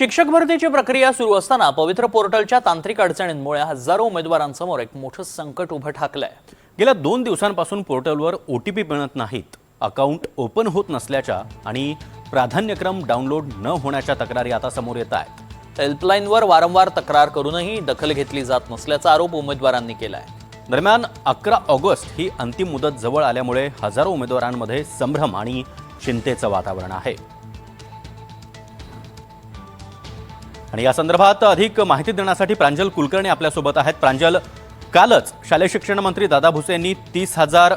शिक्षक भरतीची प्रक्रिया सुरू असताना पवित्र पोर्टलच्या तांत्रिक अडचणींमुळे हजारो उमेदवारांसमोर एक मोठं संकट उभं ठाकलंय। गेल्या 2 दिवसांपासून पोर्टलवर OTP मिळत नाहीत, अकाउंट ओपन होत नसल्याच्या आणि प्राधान्यक्रम डाउनलोड न होण्याच्या तक्रारी आता समोर येत आहेत। हेल्पलाईनवर वारंवार तक्रार करूनही दखल घेतली जात नसल्याचा आरोप उमेदवारांनी केलाय। दरम्यान 11 ऑगस्ट ही अंतिम मुदत जवळ आल्यामुळे हजारो उमेदवारांमध्ये संभ्रम आणि चिंतेचं वातावरण आहे। आणि या संदर्भात अधिक माहिती देण्यासाठी प्रांजल कुलकर्णी आपल्यासोबत आहेत। प्रांजल, कालच शालेय शिक्षण मंत्री दादा भुसे यांनी 30,000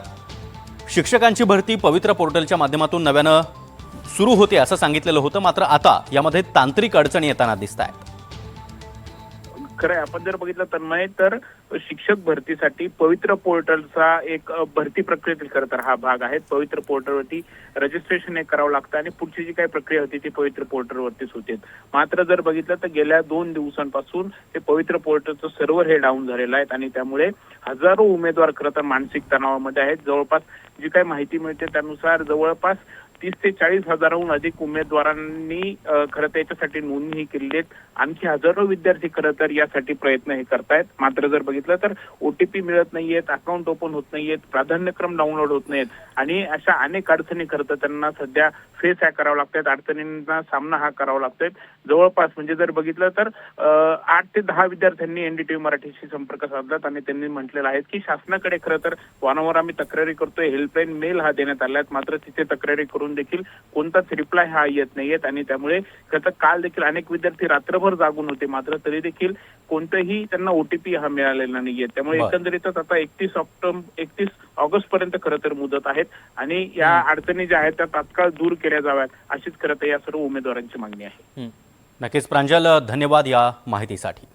शिक्षकांची भरती पवित्र पोर्टलच्या माध्यमातून नव्यानं सुरू होते असं सांगितलेलं होतं, मात्र आता यामध्ये तांत्रिक अडचणी येताना दिसतायत। खरं आपण जर बघितलं तन्मय तर शिक्षक भरतीसाठी पवित्र पोर्टलचा एक भरती प्रक्रियेतील खरं तर हा भाग आहे। पवित्र पोर्टलवरती रजिस्ट्रेशन करावं लागतं आणि पुढची जी काही प्रक्रिया होती ती पवित्र पोर्टलवरतीच होते। मात्र जर बघितलं तर गेल्या 2 दिवसांपासून हे पवित्र पोर्टलचं सर्व्हर हे डाऊन झालेलं आहे आणि त्यामुळे हजारो उमेदवार खरं तर मानसिक तणावामध्ये आहेत। जवळपास जी काही माहिती मिळते त्यानुसार जवळपास 30 ते 40 हजाराहून अधिक उमेदवारांनी खरं तर याच्यासाठी नोंदणी केलेली आहे। आणखी हजारो विद्यार्थी खरं तर यासाठी प्रयत्न हे करतायत। मात्र जर बघितलं तर OTP मिळत नाहीयेत, अकाउंट ओपन होत नाहीयेत, प्राधान्यक्रम डाउनलोड होत नाहीत आणि अशा अनेक अडचणी खरं तर त्यांना सध्या फेस करावं लागतात। अडचणींना सामना हा करावा लागतोय। जवळपास म्हणजे जर बघितलं तर 8 ते 10 विद्यार्थ्यांनी NDTV मराठीशी संपर्क साधलात आणि त्यांनी म्हटलेलं आहे की शासनाकडे खरं तर वारंवार आम्ही तक्रारी करतोय, हेल्पलाईन मेल हा देण्यात आला आहे, मात्र तिथे तक्रारी करून देखील कोणताच रिप्लाय हा येत नाहीयेत आणि त्यामुळे खरं तर काल देखील अनेक विद्यार्थी रात्रभर जागून होते, मात्र तरी देखील कोणतेही त्यांना OTP हा मिळालेला नाहीये। त्यामुळे एकंदरीतच आता 31 ऑगस्ट पर्यंत खरं तर मुदत आहेत आणि या अडचणी ज्या आहेत त्या तात्काळ दूर केल्या जाव्यात अशीच खरं तर या सर्व उमेदवारांची मागणी आहे। नक्कीच प्रांजल, धन्यवाद या माहितीसाठी।